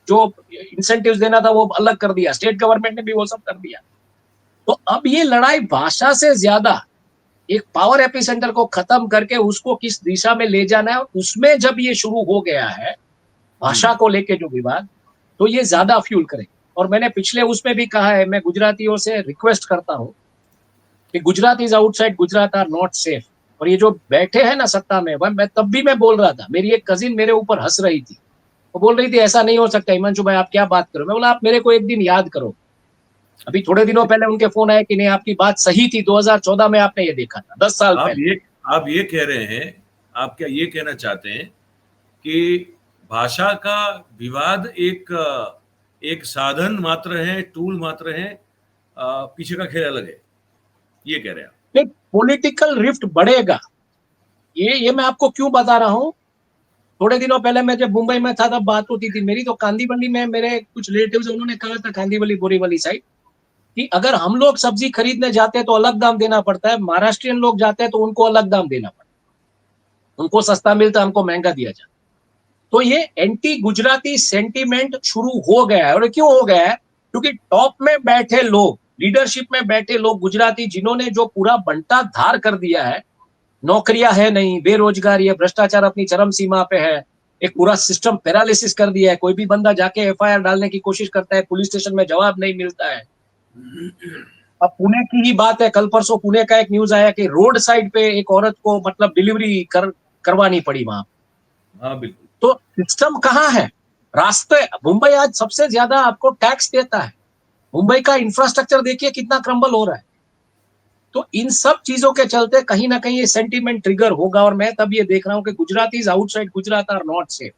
जो इंसेंटिव्स देना था वो अलग कर दिया, स्टेट गवर्नमेंट ने भी वो सब कर दिया। तो अब ये लड़ाई भाषा से ज्यादा एक पावर एपिसेंटर को खत्म करके उसको किस दिशा में ले जाना है, उसमें जब ये शुरू हो गया है भाषा को लेके जो विवाद, तो ये ज्यादा फ्यूल करे। और मैंने पिछले उसमें भी कहा है, मैं गुजरातियों से रिक्वेस्ट करता हूँ कि Gujarat is outside Gujarat are not safe. और ये जो बैठे हैं ना सत्ता में, मैं तब भी मैं बोल रहा था, मेरी एक कजिन मेरे ऊपर हंस रही थी, वो बोल रही थी ऐसा नहीं हो सकता हिमांशु भाई, आप क्या बात करो। मैं बोला आप मेरे को एक दिन याद करो, अभी थोड़े दिनों पहले उनके फोन आए कि नहीं आपकी बात सही थी, 2014 में आपने ये देखा था, 10 साल आप पहले। ये आप ये कह रहे हैं, आप क्या ये कहना चाहते हैं कि भाषा का विवाद एक एक साधन मात्र है, टूल मात्र है, पीछे का खेल अलग है? ये कह रहे हैं आप? नहीं, पॉलिटिकल रिफ्ट बढ़ेगा। ये मैं आपको क्यों बता रहा हूँ। थोड़े दिनों पहले मैं जब मुंबई में था तब बात होती थी मेरी, तो कांदीवली में मेरे कुछ रिलेटिव्स उन्होंने कहा था, कांदीवली बोरीवली साइड, कि अगर हम लोग सब्जी खरीदने जाते हैं तो अलग दाम देना पड़ता है, महाराष्ट्रियन लोग जाते हैं तो उनको अलग दाम देना पड़ता है, उनको सस्ता मिलता है, हमको महंगा दिया जाता है। तो ये एंटी गुजराती सेंटीमेंट शुरू हो गया है। और क्यों हो गया है? क्योंकि टॉप में बैठे लोग, लीडरशिप में बैठे लोग गुजराती, जिन्होंने जो पूरा बंटा धार कर दिया है, नौकरियां है नहीं, बेरोजगारी है, भ्रष्टाचार अपनी चरम सीमा पे है, एक पूरा सिस्टम पैरालिसिस कर दिया है। कोई भी बंदा जाके एफआईआर डालने की कोशिश करता है, पुलिस स्टेशन में जवाब नहीं मिलता है। अब पुणे की ही बात है, कल परसों पुणे का एक न्यूज आया कि रोड साइड पे एक औरत को मतलब डिलीवरी करवानी पड़ी वहां। हाँ बिल्कुल। तो सिस्टम कहाँ है? रास्ते, मुंबई आज सबसे ज्यादा आपको टैक्स देता है। मुंबई का इंफ्रास्ट्रक्चर देखिए कितना क्रम्बल हो रहा है। तो इन सब चीजों के चलते कहीं ना कहीं ये सेंटीमेंट ट्रिगर होगा। और मैं तब ये देख रहा हूँ कि Gujaratis outside Gujarat are not safe.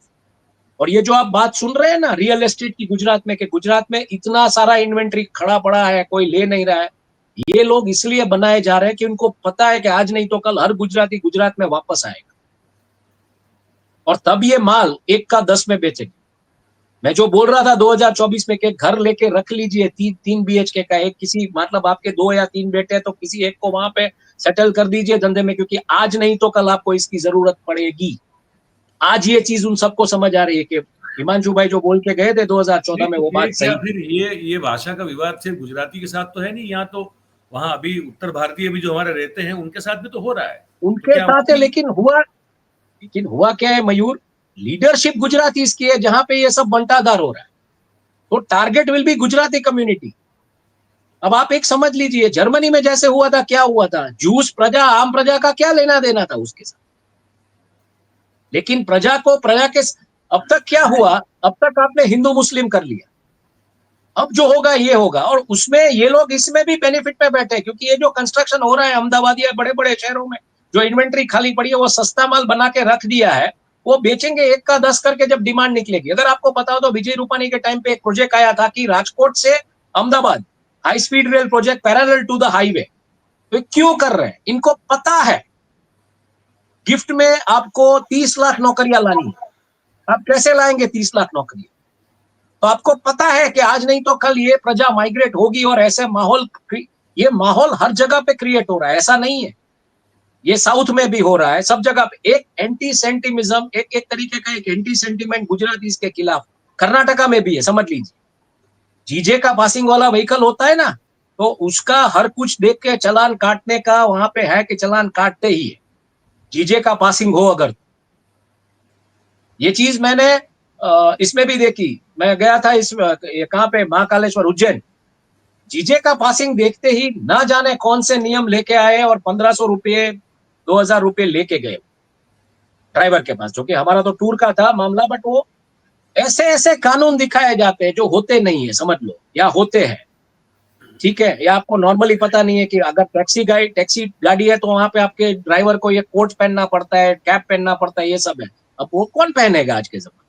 और ये जो आप बात सुन रहे हैं ना रियल एस्टेट की गुजरात में, कि गुजरात में इतना सारा इन्वेंट्री खड़ा पड़ा है, कोई ले नहीं रहा है, ये लोग इसलिए बनाए जा रहे हैं कि उनको पता है कि आज नहीं तो कल हर गुजराती गुजरात में वापस आएगा, और तब ये माल 1 का 10 में बेचेंगे। मैं जो बोल रहा था 2024 में कि घर लेके रख लीजिए, 3 BHK का, एक किसी मतलब आपके 2 या 3 बेटे हैं तो किसी एक को वहां पे सेटल कर दीजिए धंधे में, क्योंकि आज नहीं तो कल आपको इसकी जरूरत पड़ेगी। आज ये चीज उन सबको समझ आ रही है कि हिमांशु भाई जो बोल के गए थे 2014 में, वो ये बात क्या सही। फिर ये भाषा का विवाद सिर्फ गुजराती के साथ तो है नहीं, यहाँ तो वहां अभी उत्तर भारतीय भी जो हमारे रहते हैं उनके साथ भी तो हो रहा है। तो उनके क्या साथ है, लेकिन हुआ क्या है मयूर, लीडरशिप गुजराती इसकी है जहां पे ये सब बंटाधार हो रहा है, तो target will be Gujarati community. अब आप एक समझ लीजिए, जर्मनी में जैसे हुआ था, क्या हुआ था, जूस प्रजा, आम प्रजा का क्या लेना देना था उसके साथ, लेकिन प्रजा को, प्रजा के, अब तक क्या हुआ, अब तक आपने हिंदू मुस्लिम कर लिया, अब जो होगा ये होगा। और उसमें ये लोग इसमें भी बेनिफिट पे बैठे, क्योंकि ये जो कंस्ट्रक्शन हो रहा है अहमदाबाद या बड़े बड़े शहरों में, जो इन्वेंट्री खाली पड़ी है, वो सस्ता माल बना के रख दिया है, वो बेचेंगे 1 का 10 करके जब डिमांड निकलेगी। अगर आपको पता हो तो विजय रूपानी के टाइम पे एक प्रोजेक्ट आया था कि राजकोट से Ahmedabad high speed rail project parallel to the highway. तो क्यों कर रहे हैं? इनको पता है गिफ्ट में आपको 30 लाख नौकरियां लानी है, आप कैसे लाएंगे 30 लाख नौकरियां? तो आपको पता है कि आज नहीं तो कल ये प्रजा माइग्रेट होगी, और ऐसे माहौल, ये माहौल हर जगह पे क्रिएट हो रहा है, ऐसा नहीं है, ये साउथ में भी हो रहा है, सब जगह पे एक एंटी सेंटिमिज्म, एक तरीके का एक एंटी सेंटिमेंट गुजराती इसके खिलाफ कर्नाटका में भी है, समझ लीजिए। जीजे का पासिंग वाला व्हीकल होता है ना, तो उसका हर कुछ देख के चलान काटने का वहां पे है कि चलान काटते ही है, जीजे का पासिंग हो अगर। ये चीज मैंने इसमें भी देखी, मैं गया था इस कहाँ पे, महाकालेश्वर उज्जैन, जीजे का पासिंग देखते ही ना जाने कौन से नियम लेके आए और 1500 रुपये 2000 रुपये लेके गए ड्राइवर के पास, जो कि हमारा तो टूर का था मामला, बट वो ऐसे ऐसे कानून दिखाए जाते हैं जो होते नहीं है, समझ लो, या होते हैं, ठीक है। या आपको नॉर्मली पता नहीं है कि अगर टैक्सी गाड़ी है तो वहां पे आपके ड्राइवर को ये कोट पहनना पड़ता है, कैप पहनना पड़ता है, ये सब है। अब वो कौन पहनेगा आज के जमाने?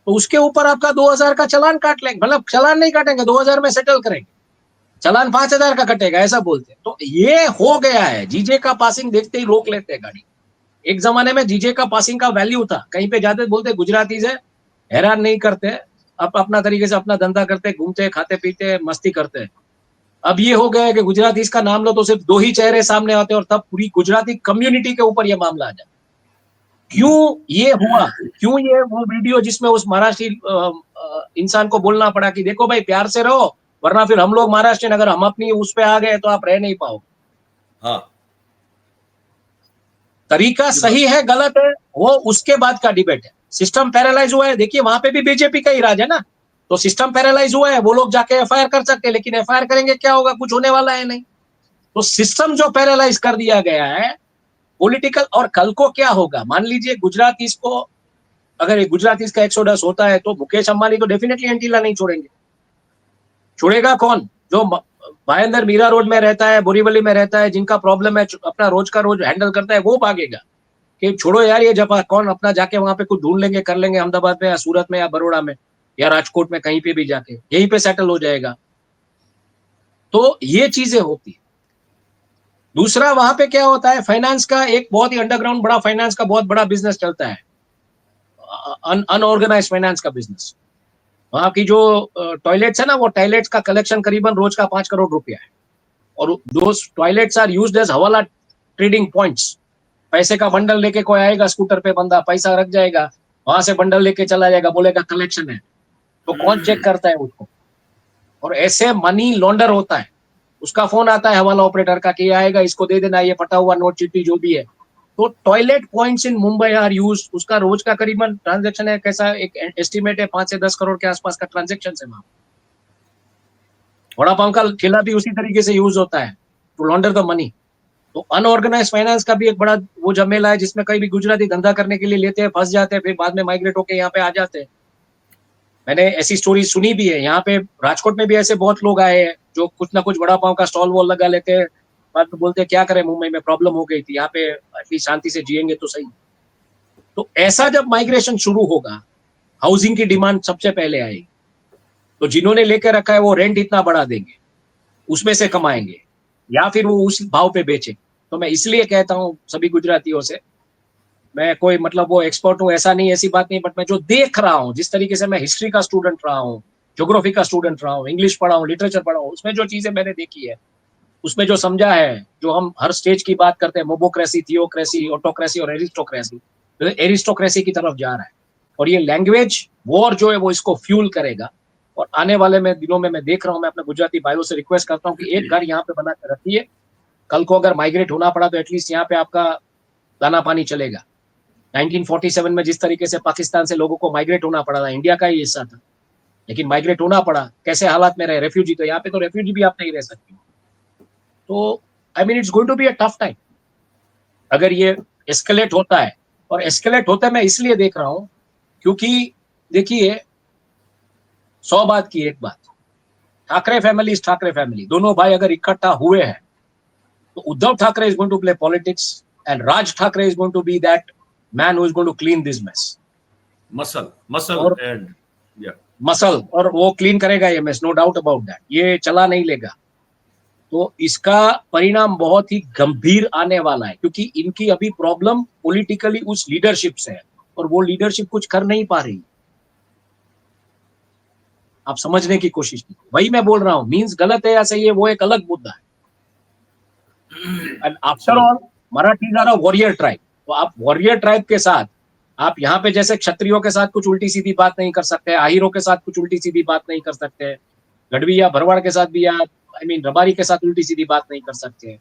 तो उसके ऊपर आपका 2000 का चालान काट लेंगे, मतलब चालान नहीं काटेंगे, 2000 में सेटल करेंगे, चालान 5000 का कटेगा, ऐसा बोलते हैं। तो ये हो गया है, जीजे का पासिंग देखते ही रोक लेते हैं गाड़ी। एक जमाने में जीजे का पासिंग का वैल्यू था, कहीं पे जाते बोलते गुजराती से हैरान नहीं करते, अपना तरीके से अपना धंधा करते, घूमते खाते पीते मस्ती करते। अब ये हो गया है कि गुजराती इसका नाम लो तो सिर्फ 2 ही चेहरे सामने आते हैं, और तब पूरी गुजराती कम्युनिटी के ऊपर ये मामला आ जाता। क्यों ये हुआ? क्यों ये वो वीडियो जिसमें उस महाराष्ट्री इंसान को बोलना पड़ा कि देखो भाई प्यार से रहो, वरना फिर हम लोग महाराष्ट्र, अगर हम अपनी उस पे आ गए तो आप रह नहीं पाओगे। हाँ, तरीका सही है गलत है वो उसके बाद का डिबेट है। सिस्टम पैरालाइज हुआ है, देखिए वहां पे भी बीजेपी का ही राज है ना, तो सिस्टम पैरालाइज हुआ है, वो लोग जाके एफआईआर कर सकते हैं, लेकिन एफआईआर करेंगे क्या होगा, कुछ होने वाला है नहीं। तो सिस्टम जो पैरालाइज कर दिया गया है पॉलिटिकल, और कल को क्या होगा, मान लीजिए गुजराती को, अगर गुजराती का एक्सोडस होता है तो मुकेश अंबानी तो डेफिनेटली एंटीला नहीं छोड़ेंगे। छोड़ेगा कौन? जो भाईंदर मीरा रोड में रहता है, बोरीवली में रहता है, जिनका प्रॉब्लम है, अपना रोज का रोज हैंडल करता है, वो भागेगा कि छोड़ो यार ये जब कौन, अपना जाके वहां पे कुछ ढूंढ लेंगे, कर लेंगे, अहमदाबाद में या सूरत में या बड़ोड़ा में या राजकोट में, कहीं पे भी जाके यहीं पे सेटल हो जाएगा। तो ये चीजें होती है। दूसरा वहां पे क्या होता है, फाइनेंस का एक बहुत ही अंडरग्राउंड बड़ा फाइनेंस का बहुत बड़ा बिजनेस चलता है, अनऑर्गेनाइज फाइनेंस का बिजनेस। वहां की जो टॉयलेट्स है ना, वो टॉयलेट्स का कलेक्शन करीबन रोज का 5 करोड़ रुपया है, और दो टॉयलेट्स आर यूज्ड एज हवाला ट्रेडिंग पॉइंट्स। पैसे का बंडल लेके कोई आएगा स्कूटर पे, बंदा पैसा रख जाएगा, वहां से बंडल लेके चला जाएगा, बोलेगा कलेक्शन है, तो कौन चेक करता है उसको? और ऐसे मनी लॉन्डर होता है, उसका फोन आता है हवाला ऑपरेटर का कि ये आएगा, इसको दे देना, ये फटा हुआ नोट चिट्ठी जो भी है। तो toilet points in Mumbai are use, उसका रोज का करीबन ट्रांजेक्शन है, कैसा एक एस्टिमेट है 5 से 10 करोड़ के आसपास का ट्रांजेक्शन है वहां। वड़ा पाव का ठेला भी उसी तरीके से यूज होता है टू लॉन्डर द मनी। तो अनऑर्गेनाइज फाइनेंस का भी एक बड़ा वो झमेला है, जिसमें कई भी गुजराती धंधा करने के लिए लेते हैं, फंस जाते हैं, फिर बाद में माइग्रेट होकर यहाँ पे आ जाते हैं। मैंने ऐसी स्टोरी सुनी भी है, यहाँ पे राजकोट में भी ऐसे बहुत लोग आए हैं जो कुछ ना कुछ वड़ा पाव का स्टॉल वॉल लगा लेते हैं, बाद में बोलते हैं क्या करें, मुंबई में प्रॉब्लम हो गई थी, यहाँ पे एटलीस्ट शांति से जिएंगे तो सही। तो ऐसा जब माइग्रेशन शुरू होगा, हाउसिंग की डिमांड सबसे पहले आएगी, तो जिन्होंने लेकर रखा है वो रेंट इतना बढ़ा देंगे, उसमें से कमाएंगे, या फिर वो उस भाव पे बेचे। तो मैं इसलिए कहता हूँ सभी गुजरातियों से, मैं कोई मतलब वो एक्सपर्ट हूँ ऐसा नहीं, ऐसी बात नहीं, बट मैं जो देख रहा हूँ, जिस तरीके से मैं हिस्ट्री का स्टूडेंट रहा हूँ, ज्योग्राफी का स्टूडेंट रहा हूँ, इंग्लिश पढ़ा हूँ, लिटरेचर पढ़ा हूँ, उसमें जो चीजें मैंने देखी है, उसमें जो समझा है, जो हम हर स्टेज की बात करते हैं, मोबोक्रेसी, थियोक्रेसी, ऑटोक्रेसी और एरिस्टोक्रेसी, तो एरिस्टोक्रेसी की तरफ जा रहा है। और ये लैंग्वेज वॉर जो है वो इसको फ्यूल करेगा। और आने वाले में दिनों में मैं देख रहा हूँ, मैं अपने गुजराती भाइयों से रिक्वेस्ट करता हूँ कि एक घर यहाँ पे बना के रखिए, कल को अगर माइग्रेट होना पड़ा तो एटलीस्ट यहाँ पे आपका दाना पानी चलेगा। 1947 में जिस तरीके से पाकिस्तान से लोगों को माइग्रेट होना पड़ा था, इंडिया का ही हिस्सा था, लेकिन माइग्रेट होना पड़ा, कैसे हालात में रहे रेफ्यूजी, तो यहाँ पे तो रेफ्यूजी भी आप नहीं रह सकते। तो I mean it's going to be a tough time अगर ये एस्केलेट होता है। और एस्केलेट होता है मैं इसलिए देख रहा हूं क्योंकि देखिए, 100 बात की एक बात, ठाकरे फैमिली ठाकरे फैमिली, दोनों भाई अगर इकट्ठा हुए हैं तो Uddhav Thackeray is going to play politics and Raj Thackeray is going to be that man who is going to clean this mess. Muscle और एंड या मसल, और वो क्लीन करेगा ये mess, no doubt about that, ये चला नहीं लेगा। तो इसका परिणाम बहुत ही गंभीर आने वाला है, क्योंकि इनकी अभी प्रॉब्लम पॉलिटिकली उस लीडरशिप से है, और वो लीडरशिप कुछ कर नहीं पा रही। आप समझने की कोशिश कीजिए, वही मैं बोल रहा हूँ, मीन्स गलत है या सही है वो एक अलग मुद्दा है। And after all Marathis are a warrior tribe, तो आप वॉरियर ट्राइब के साथ, आप यहाँ पे जैसे क्षत्रियों के साथ कुछ उल्टी सीधी बात नहीं कर सकते, आहिरों के साथ कुछ उल्टी सीधी बात नहीं कर सकते, गढ़वी या भरवाड़ के साथ भी आप आई मीन रबारी के साथ उल्टी सीधी बात नहीं कर सकते।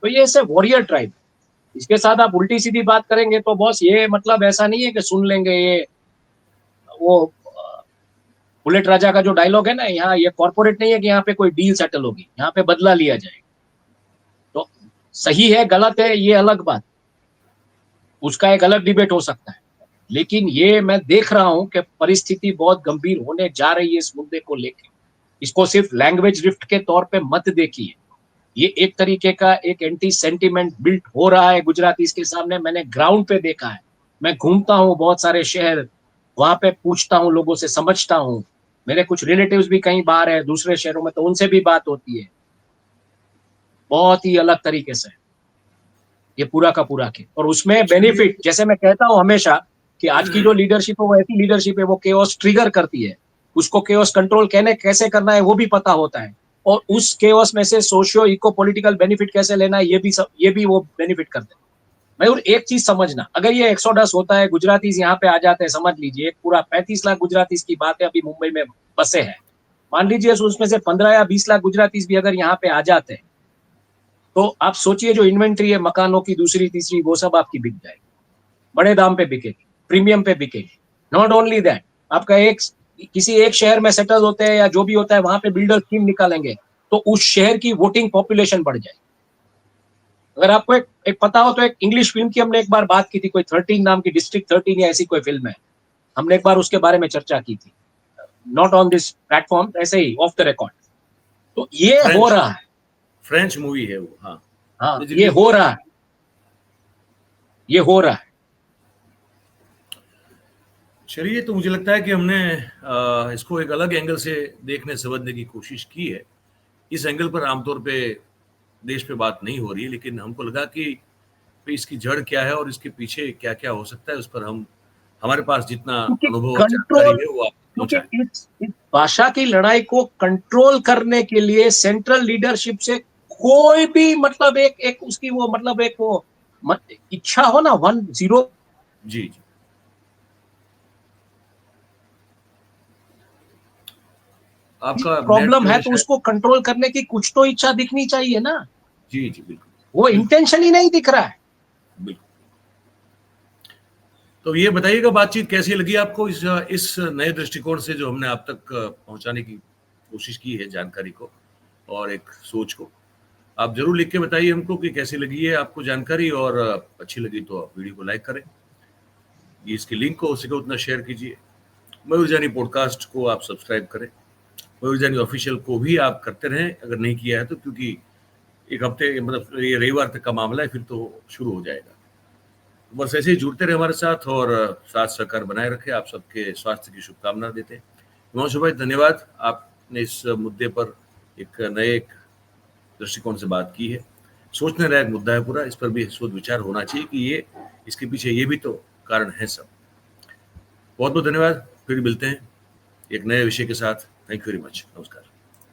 तो ये ऐसे वॉरियर ट्राइब, इसके साथ आप उल्टी सीधी बात करेंगे तो बॉस ये मतलब ऐसा नहीं है कि सुन लेंगे। ये वो बुलेट राजा का जो डायलॉग है ना, यहाँ ये कॉर्पोरेट नहीं है कि यहाँ पे कोई डील सेटल होगी, यहाँ पे बदला लिया जाएगा। तो सही है गलत है ये अलग बात, उसका एक अलग डिबेट हो सकता है, लेकिन ये मैं देख रहा हूं कि परिस्थिति बहुत गंभीर होने जा रही है इस मुद्दे को लेकर। इसको सिर्फ लैंग्वेज रिफ्ट के तौर पे मत देखिए, ये एक तरीके का एक एंटी सेंटिमेंट बिल्ट हो रहा है गुजराती के सामने। मैंने ग्राउंड पे देखा है, मैं घूमता हूँ बहुत सारे शहर, वहां पे पूछता हूँ लोगों से, समझता हूँ, मेरे कुछ रिलेटिव्स भी कहीं बाहर है दूसरे शहरों में, तो उनसे भी बात होती है, बहुत ही अलग तरीके से ये पूरा का पूरा के। और उसमें बेनिफिट, जैसे मैं कहता हूँ हमेशा कि आज की जो लीडरशिप है वो ऐसी लीडरशिप है, वो केओस ट्रिगर करती है, उसको केओस कंट्रोल कहने कैसे करना है वो भी पता होता है, और उस केओस में से सोशियो इको पॉलिटिकल बेनिफिट कैसे लेना है ये भी वो बेनिफिट करते हैं। मैं और एक चीज समझना, अगर ये एक्सोडस होता है, गुजराती यहाँ पे आ जाते हैं, समझ लीजिए एक पूरा 35 लाख गुजराती की बात है अभी मुंबई में बसे हैं, मान लीजिए उसमें से 15 या 20 लाख गुजराती भी अगर यहाँ पे आ जाते हैं, तो आप सोचिए जो इन्वेंट्री है मकानों की दूसरी तीसरी, वो सब आपकी बिक जाएगी, बड़े दाम पे बिकेगी, प्रीमियम पे बिकेगी। नॉट ओनली दैट, आपका एक किसी एक शहर में सेटल होते हैं या जो भी होता है, वहां पे बिल्डर स्कीम निकालेंगे तो उस शहर की वोटिंग पॉपुलेशन बढ़ जाएगी। अगर आपको एक पता हो तो एक इंग्लिश फिल्म की हमने एक बार बात की थी, कोई 13 नाम की, डिस्ट्रिक्ट 13 या ऐसी कोई फिल्म है, हमने एक बार उसके बारे में चर्चा की थी, नॉट ऑन दिस प्लेटफॉर्म, ऐसे ही ऑफ द रिकॉर्ड। तो ये हो रहा है, फ्रेंच मूवी है वो। हाँ हाँ ये हो रहा है, ये हो रहा है। चलिए, तो मुझे लगता है कि हमने इसको एक अलग एंगल से देखने समझने की कोशिश की है। इस एंगल पर आमतौर पे देश पे बात नहीं हो रही है, लेकिन हमको लगा कि इसकी जड़ क्या है और इसके पीछे क्या क्या हो सकता है, उस पर हमारे पास जितना क्योंकि अनुभव और जानकारी कंट्रोल, है वो आप क्योंकि पहुंचाएं। इस भाषा की लड़ाई को कंट्रोल करने के लिए सेंट्रल लीडरशिप से कोई भी मतलब एक एक उसकी वो मतलब एक वो इच्छा हो ना 10। जी जी, आपका नेट प्रॉब्लम जो है है तो शायद। उसको कंट्रोल करने की कुछ तो इच्छा दिखनी चाहिए ना। जी जी, बिल्कुल वो बिल्कुल इंटेंशन ही नहीं दिख रहा है। बिल्कुल। तो ये बताइएगा, बातचीत कैसी लगी आपको इस नए दृष्टिकोण से जो हमने आप तक पहुंचाने की कोशिश की है, जानकारी को और एक सोच को। आप जरूर लिख के बताइए हमको कि कैसी लगी है आपको जानकारी, और अच्छी लगी तो आप वीडियो को लाइक करें, ये इसकी लिंक को हो सके उतना शेयर कीजिए। मयूर जानी पॉडकास्ट को आप सब्सक्राइब करें, मयूर जानी ऑफिशियल को भी आप करते रहें अगर नहीं किया है तो, क्योंकि एक हफ्ते मतलब ये रविवार तक का मामला है, फिर तो शुरू हो जाएगा। बस ऐसे ही जुड़ते रहे हमारे साथ और साथ सहकार बनाए रखे। आप सबके स्वास्थ्य की शुभकामना देते हैं। हिमांशु भाई, धन्यवाद, आपने इस मुद्दे पर एक नए दृष्टिकोण से बात की है। सोचने लायक मुद्दा है पूरा, इस पर भी सोच विचार होना चाहिए कि ये इसके पीछे ये भी तो कारण है सब। बहुत बहुत धन्यवाद, फिर मिलते हैं एक नए विषय के साथ। थैंक यू वेरी मच, नमस्कार।